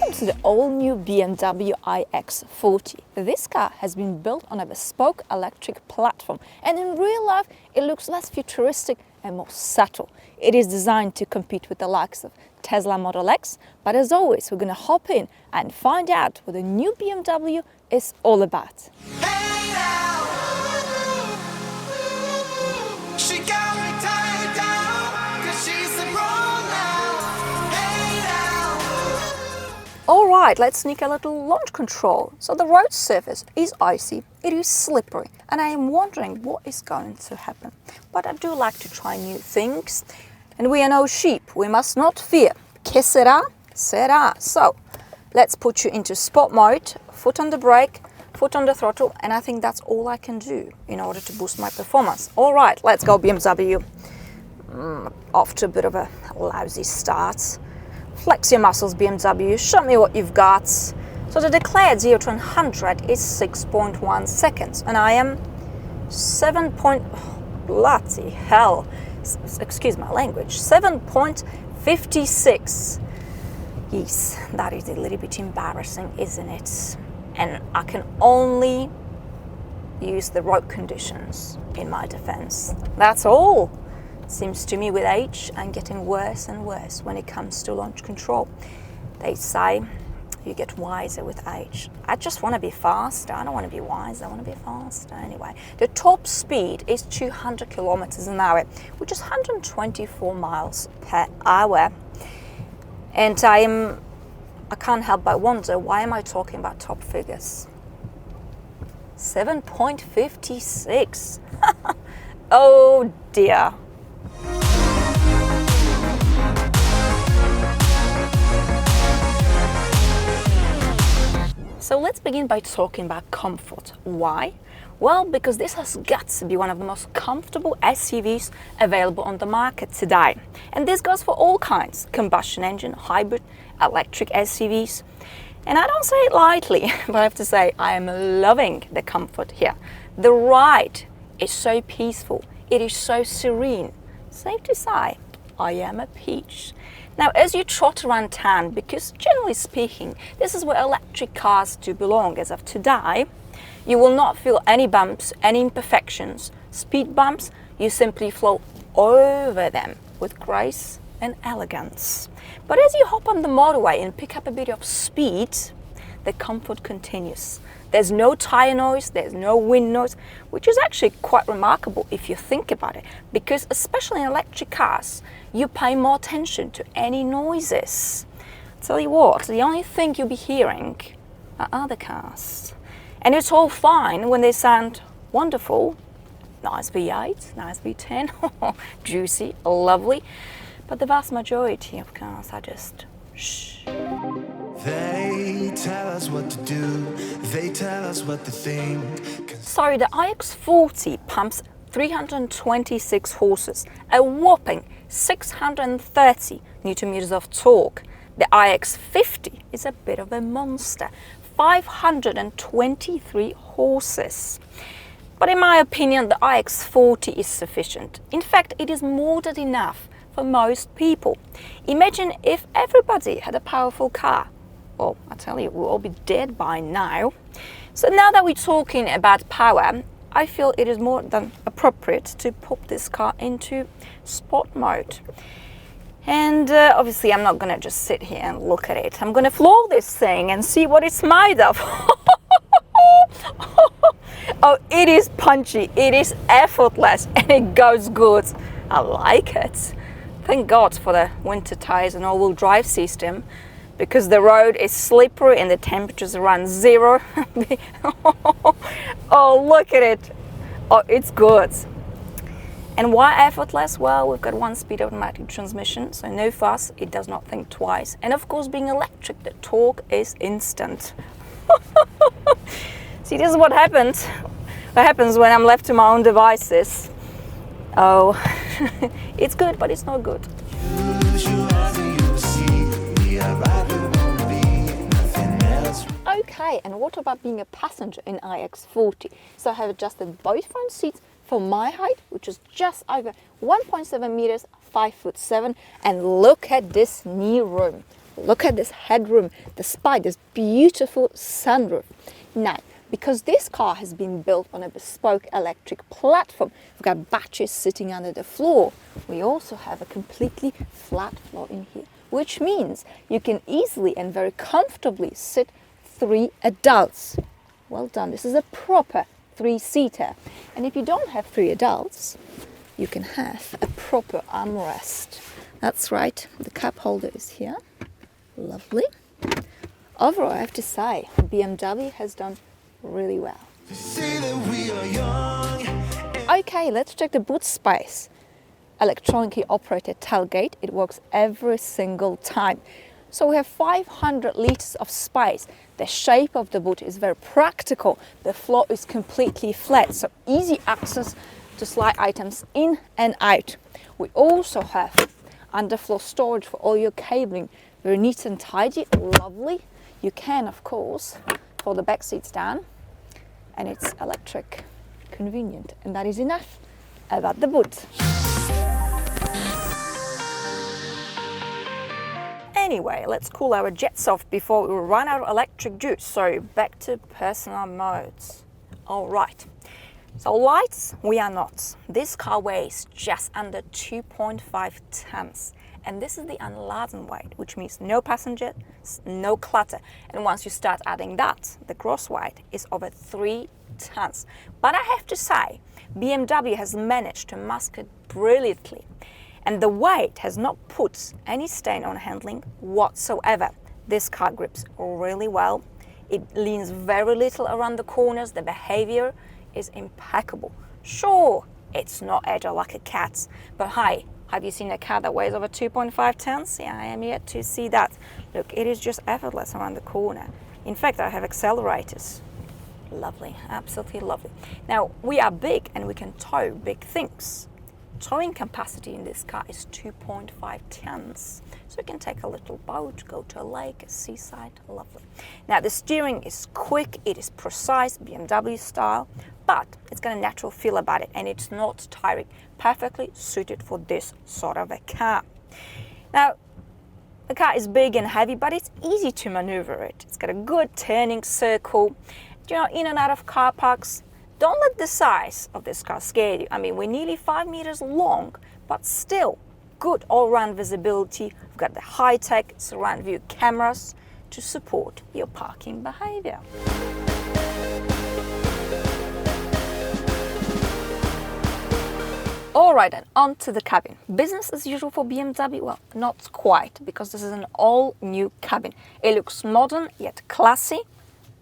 Welcome to the all-new BMW iX40. This car has been built on a bespoke electric platform, and in real life it looks less futuristic and more subtle. It is designed to compete with the likes of Tesla Model X, but as always we're going to hop in and find out what the new BMW is all about. Alright, let's sneak a little launch control. So the road surface is icy, it is slippery, and I am wondering what is going to happen. But I do like to try new things, and we are no sheep, we must not fear. Que sera, sera. So let's put you into sport mode, foot on the brake, foot on the throttle, and I think that's all I can do in order to boost my performance. Alright, let's go BMW. Off to a bit of a lousy start. Flex your muscles, BMW, show me what you've got. So the declared 0 to 100 is 6.1 seconds, and I am bloody hell, excuse my language, 7.56. Yes, that is a little bit embarrassing, isn't it? And I can only use the road conditions in my defense. That's all. Seems to me with age I'm getting worse and worse when it comes to launch control. They say you get wiser with age. I just want to be faster. I don't want to be wise, I want to be faster. Anyway, the top speed is 200 kilometers an hour, which is 124 miles per hour. And I can't help but wonder, why am I talking about top figures? 7.56. Oh dear. So let's begin by talking about comfort. Why? Well, because this has got to be one of the most comfortable SUVs available on the market today. And this goes for all kinds: combustion engine, hybrid, electric SUVs. And I don't say it lightly, but I have to say I am loving the comfort here. The ride is so peaceful, it is so serene. Safe to say, I am a peach. Now, as you trot around town, because generally speaking, this is where electric cars do belong as of today, you will not feel any bumps, any imperfections. Speed bumps, you simply flow over them with grace and elegance. But as you hop on the motorway and pick up a bit of speed, the comfort continues. There's no tire noise, there's no wind noise, which is actually quite remarkable if you think about it, because especially in electric cars, you pay more attention to any noises. Tell you what, the only thing you'll be hearing are other cars. And it's all fine when they sound wonderful. Nice V8, nice V10, juicy, lovely. But the vast majority of cars are just shh. They tell us what to do, they tell us what to think. Sorry, the iX40 pumps 326 horses, a whopping 630 Newton meters of torque. The iX50 is a bit of a monster, 523 horses. But in my opinion, the iX40 is sufficient. In fact, it is more than enough for most people. Imagine if everybody had a powerful car. Well, I tell you, we'll all be dead by now. So now that we're talking about power, I feel it is more than appropriate to pop this car into sport mode. And obviously I'm not gonna just sit here and look at it. I'm gonna floor this thing and see what it's made of. Oh, it is punchy, it is effortless, and it goes good. I like it. Thank God for the winter tires and all-wheel drive system, because the road is slippery and the temperatures around zero. Oh, look at it. Oh, it's good. And why effortless? Well, we've got 1-speed automatic transmission, so no fuss, it does not think twice. And of course, being electric, the torque is instant. See, this is what happens when I'm left to my own devices. Oh, it's good, but it's not good. Okay, and what about being a passenger in iX40? So I have adjusted both front seats for my height, which is just over 1.7 meters, 5'7", and look at this knee room. Look at this headroom, despite this beautiful sunroof. Now, because this car has been built on a bespoke electric platform, we've got batteries sitting under the floor. We also have a completely flat floor in here, which means you can easily and very comfortably sit 3 adults. Well done, this is a proper 3-seater. And if you don't have 3 adults, you can have a proper armrest. That's right, the cup holder is here. Lovely. Overall, I have to say, BMW has done really well. Say that we are young. Okay, let's check the boot space. Electronically operated tailgate, it works every single time. So we have 500 liters of space. The shape of the boot is very practical. The floor is completely flat, so easy access to slide items in and out. We also have underfloor storage for all your cabling. Very neat and tidy, lovely. You can, of course, fold the back seats down, and it's electric, convenient. And that is enough about the boot. Anyway, let's cool our jets off before we run out of electric juice. So back to personal modes. All right. So lights, we are not. This car weighs just under 2.5 tons. And this is the unladen weight, which means no passengers, no clutter. And once you start adding that, the gross weight is over 3 tons. But I have to say, BMW has managed to mask it brilliantly. And the weight has not put any strain on handling whatsoever. This car grips really well. It leans very little around the corners. The behavior is impeccable. Sure, it's not agile like a cat's, but hi, have you seen a car that weighs over 2.5 tons? Yeah, I am yet to see that. Look, it is just effortless around the corner. In fact, I have accelerators. Lovely, absolutely lovely. Now, we are big and we can tow big things. Towing capacity in this car is 2.5 tons. So you can take a little boat, go to a lake, a seaside, lovely. Now the steering is quick, it is precise, BMW style, but it's got a natural feel about it and it's not tiring. Perfectly suited for this sort of a car. Now, the car is big and heavy, but it's easy to maneuver it. It's got a good turning circle, you know, in and out of car parks. Don't let the size of this car scare you. I mean, we're nearly 5 meters long, but still good all-round visibility. We've got the high-tech surround view cameras to support your parking behavior. All right, then on to the cabin. Business as usual for BMW? Well, not quite, because this is an all-new cabin. It looks modern yet classy,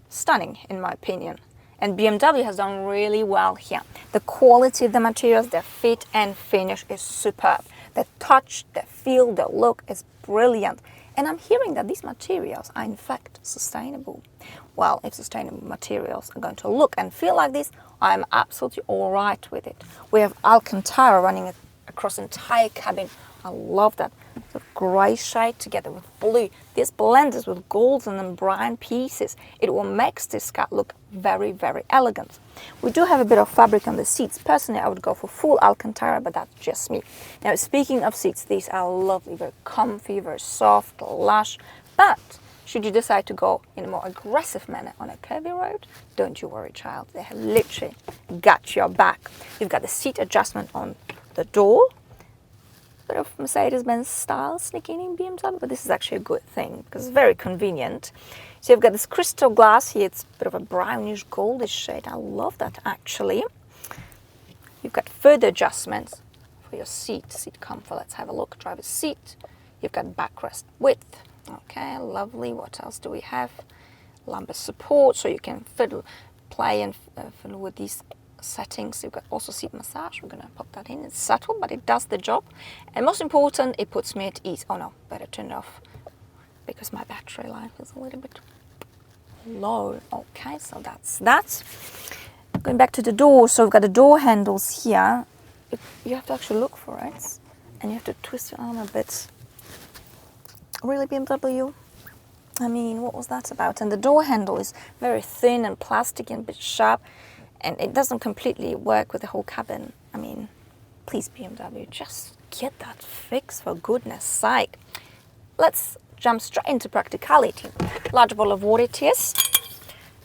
stunning in my opinion. And BMW has done really well here. The quality of the materials, the fit and finish is superb. The touch, the feel, the look is brilliant. And I'm hearing that these materials are in fact sustainable. Well, if sustainable materials are going to look and feel like this, I'm absolutely all right with it. We have Alcantara running across the entire cabin. I love that. The grey shade together with blue. This blends with golden and brown pieces. It will make this car look very, very elegant. We do have a bit of fabric on the seats. Personally, I would go for full Alcantara, but that's just me. Now, speaking of seats, these are lovely, very comfy, very soft, lush. But should you decide to go in a more aggressive manner on a curvy road, don't you worry, child. They have literally got your back. You've got the seat adjustment on the door. Bit of Mercedes-Benz style sneaking in BMW, but this is actually a good thing because it's very convenient. So you've got this crystal glass here. It's a bit of a brownish goldish shade. I love that actually. You've got further adjustments for your seat comfort. Let's have a look. Driver's seat. You've got backrest width. Okay, lovely. What else do we have? Lumbar support, so you can play and fiddle with these settings. You've got also seat massage. We're going to pop that in. It's subtle, but it does the job. And most important, it puts me at ease. Oh no, better turn it off because my battery life is a little bit low. Okay, so that's that. Going back to the door, so we've got the door handles here. You have to actually look for it and you have to twist your arm a bit. Really, BMW? I mean, what was that about? And the door handle is very thin and plastic and a bit sharp. And it doesn't completely work with the whole cabin. I mean, please BMW, just get that fixed for goodness sake. Let's jump straight into practicality. Large bottle of water it is.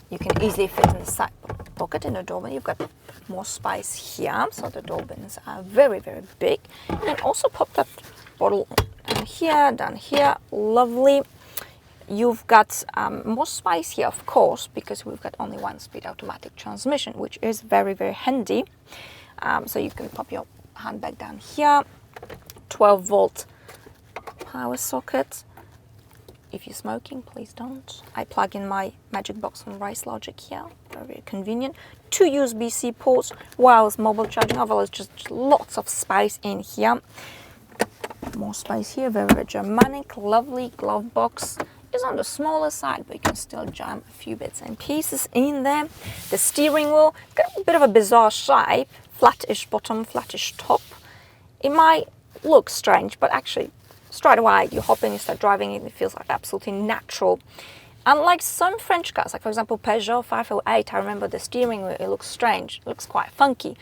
You can easily fit in the side pocket in the door bin. You've got more space here, so the door bins are very, very big. And also pop that bottle down here, lovely. You've got more space here, of course, because we've got only 1-speed automatic transmission, which is very, very handy. So you can pop your handbag down here. 12-volt power socket. If you're smoking, please don't. I plug in my Magic Box from Race Logic here. Very, very convenient. 2 USB-C ports, wireless mobile charging. Overall, it's just lots of space in here. More space here. Very, very Germanic. Lovely glove box. It's on the smaller side, but you can still jam a few bits and pieces in there. The steering wheel, got a bit of a bizarre shape. Flattish bottom, flattish top. It might look strange, but actually, straight away you hop in, you start driving it, it feels like absolutely natural. Unlike some French cars, like for example Peugeot 508, I remember the steering wheel, it looks strange, it looks quite funky,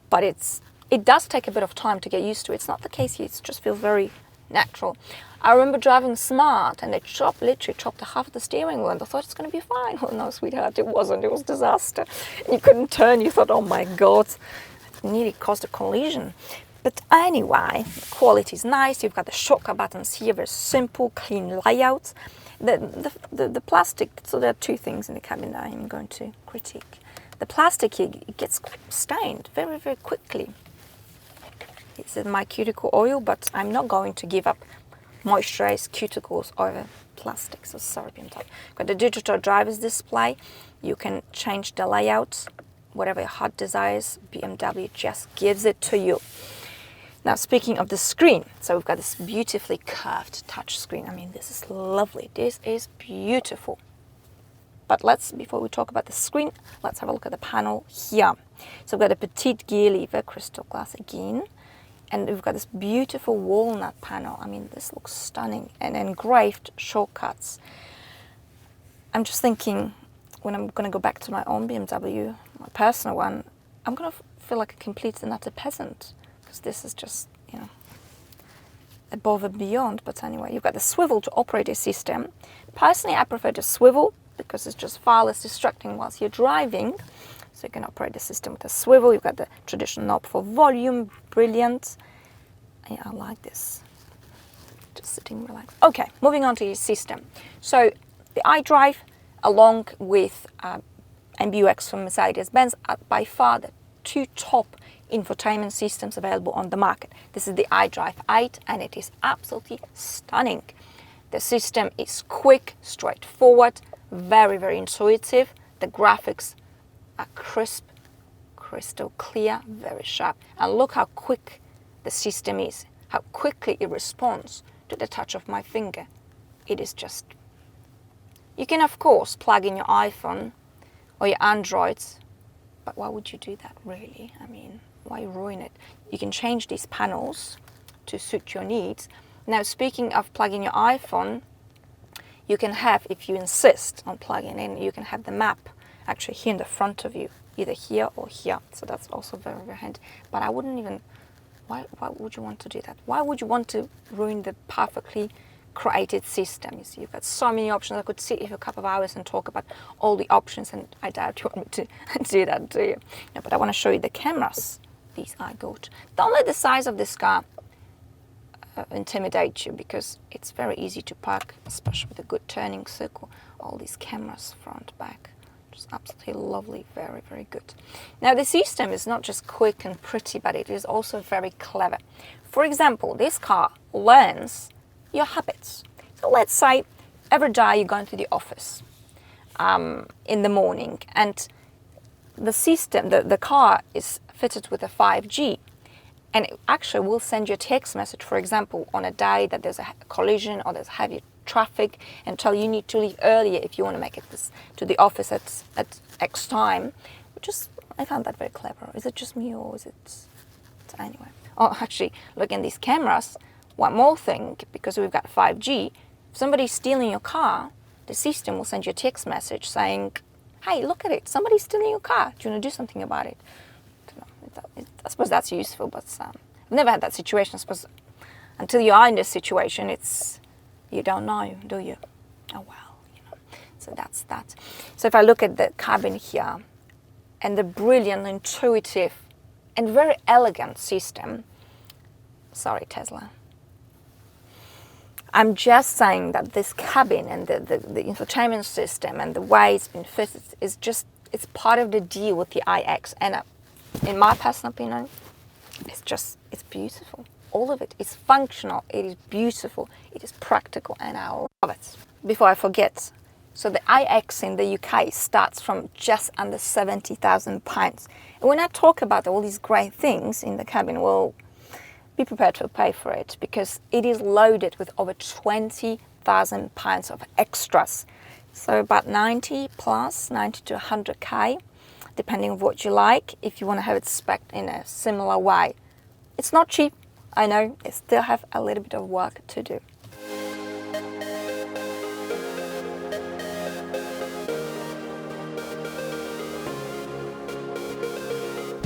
but it does take a bit of time to get used to. It's not the case here, it just feels very natural. I remember driving Smart and they literally chopped half the steering wheel and I thought it's going to be fine. Oh no, sweetheart, it wasn't, it was disaster. You couldn't turn, you thought, oh my God, it nearly caused a collision. But anyway, the quality is nice. You've got the shortcut buttons here, very simple, clean layout. The plastic, so there are 2 things in the cabin that I'm going to critique. The plastic here, it gets stained very, very quickly. It's my cuticle oil, but I'm not going to give up moisturized cuticles over plastic, so sorry. Got the digital driver's display. You can change the layout, whatever your heart desires. BMW just gives it to you. Now, speaking of the screen, so we've got this beautifully curved touch screen. I mean, this is lovely. This is beautiful. But before we talk about the screen, let's have a look at the panel here. So we've got a petite gear lever, crystal glass again. And we've got this beautiful walnut panel. I mean, this looks stunning. And engraved shortcuts. I'm just thinking, when I'm going to go back to my own BMW, my personal one, I'm going to feel like a complete and utter peasant. Because this is just, above and beyond. But anyway, you've got the swivel to operate a system. Personally, I prefer the swivel because it's just far less distracting whilst you're driving. So you can operate the system with a swivel. You've got the traditional knob for volume. Brilliant. Yeah, I like this. Just sitting relaxed. Okay, moving on to your system. So the iDrive, along with MBUX from Mercedes-Benz, are by far the 2 top infotainment systems available on the market. This is the iDrive 8 and it is absolutely stunning. The system is quick, straightforward, very, very intuitive. The graphics are crisp, crystal clear, very sharp. And look how quick the system is, how quickly it responds to the touch of my finger. It is just... You can, of course, plug in your iPhone or your Androids, but why would you do that, really? I mean, why ruin it? You can change these panels to suit your needs. Now, speaking of plugging your iPhone, you can have, if you insist on plugging in, you can have the map actually here in the front of you, either here or here. So that's also very, very handy. But I wouldn't even, why would you want to do that? Why would you want to ruin the perfectly created system? You see, you've got so many options. I could sit here for a couple of hours and talk about all the options, and I doubt you want me to do that, do you? No, but I want to show you the cameras. These are good. Don't let the size of this car intimidate you, because it's very easy to park, especially with a good turning circle. All these cameras, front, back, just absolutely lovely, very, very good. Now, the system is not just quick and pretty, but it is also very clever. For example, this car learns your habits. So let's say every day you're going to the office in the morning, and the system, the car is fitted with a 5G, and it actually will send you a text message, for example, on a day that there's a collision or there's heavy traffic, and tell you need to leave earlier if you want to make it to the office at X time. I found that very clever. Is it just me, or is it anyway? Oh, actually, look in these cameras. One more thing, because we've got 5G, if somebody's stealing your car, the system will send you a text message saying, hey, look at it, somebody's stealing your car. Do you want to do something about it? I suppose that's useful, but I've never had that situation. I suppose until you are in this situation, it's You don't know, do you? Oh well, you know. So that's that. So if I look at the cabin here and the brilliant, intuitive and very elegant system, sorry Tesla, I'm just saying that this cabin and the infotainment system and the way it's been fitted is just, it's part of the deal with the iX. And in my personal opinion, it's beautiful. All of it is functional, it is beautiful, it is practical, and I love it. Before I forget, so the iX in the UK starts from just under £70,000. And when I talk about all these great things in the cabin, well, be prepared to pay for it, because it is loaded with over £20,000 of extras. So about 90 to 100k, depending on what you like, if you want to have it spec'd in a similar way. It's not cheap, I know, it still have a little bit of work to do.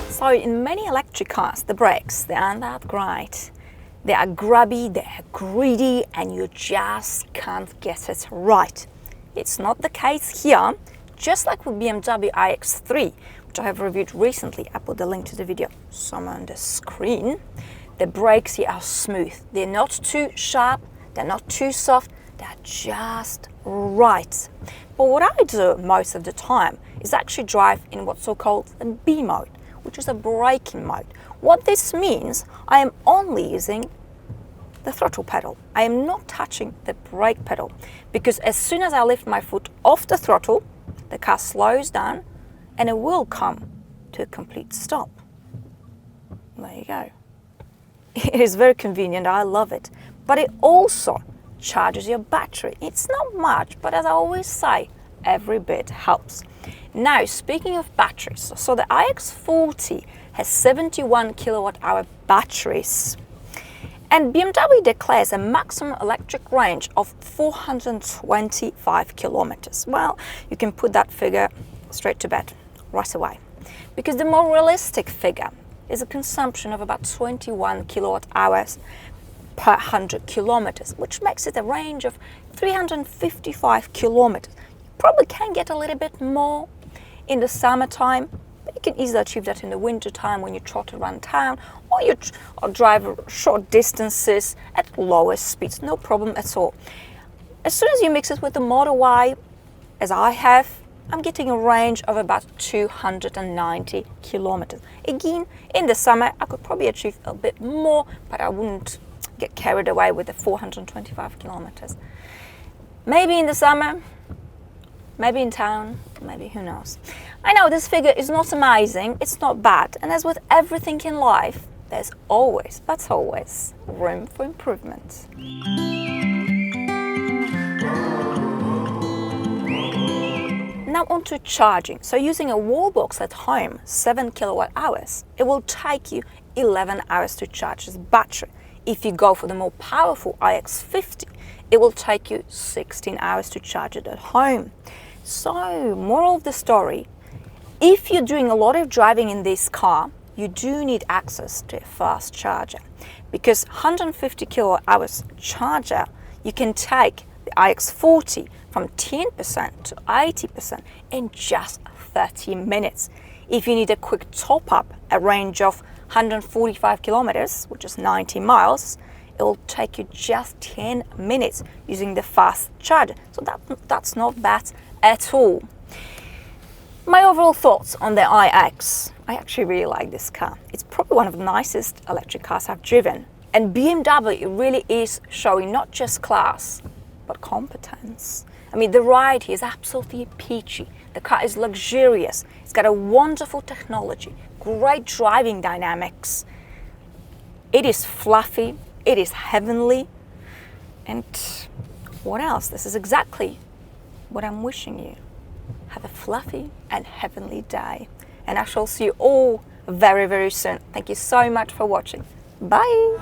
So in many electric cars, the brakes, they aren't that great. They are grubby, they are greedy, and you just can't get it right. It's not the case here, just like with BMW iX3, which I have reviewed recently. I put the link to the video somewhere on the screen. The brakes here are smooth. They're not too sharp, they're not too soft, they're just right. But what I do most of the time is actually drive in what's so-called the B mode, which is a braking mode. What this means, I am only using the throttle pedal. I am not touching the brake pedal, because as soon as I lift my foot off the throttle, the car slows down and it will come to a complete stop. There you go. It is very convenient, I love it. But it also charges your battery. It's not much, but as I always say, every bit helps. Now, speaking of batteries, so the iX40 has 71 kilowatt hour batteries, and BMW declares a maximum electric range of 425 kilometers. Well, you can put that figure straight to bed right away, because the more realistic figure is a consumption of about 21 kilowatt hours per 100 kilometers, which makes it a range of 355 kilometers. You probably can get a little bit more in the summertime, but you can easily achieve that in the winter time when you trot around town, or you drive short distances at lower speeds, no problem at all. As soon as you mix it with the Model Y, as I have, I'm getting a range of about 290 kilometers. Again, in the summer, I could probably achieve a bit more, but I wouldn't get carried away with the 425 kilometers. Maybe in the summer, maybe in town, maybe, who knows. I know this figure is not amazing, it's not bad, and as with everything in life, there's always, but always, room for improvement. Now on to charging. So using a wall box at home, 7 kilowatt hours, it will take you 11 hours to charge this battery. If you go for the more powerful iX50, it will take you 16 hours to charge it at home. So, moral of the story, if you're doing a lot of driving in this car, you do need access to a fast charger, because 150 kilowatt hours charger, you can take the iX40 from 10% to 80% in just 30 minutes. If you need a quick top up, a range of 145 kilometers, which is 90 miles, it will take you just 10 minutes using the fast charger. So that's not bad at all. My overall thoughts on the iX. I actually really like this car. It's probably one of the nicest electric cars I've driven. And BMW really is showing not just class, but competence. I mean, the ride here is absolutely peachy. The car is luxurious. It's got a wonderful technology, great driving dynamics. It is fluffy, it is heavenly. And what else? This is exactly what I'm wishing you. Have a fluffy and heavenly day. And I shall see you all very, very soon. Thank you so much for watching. Bye.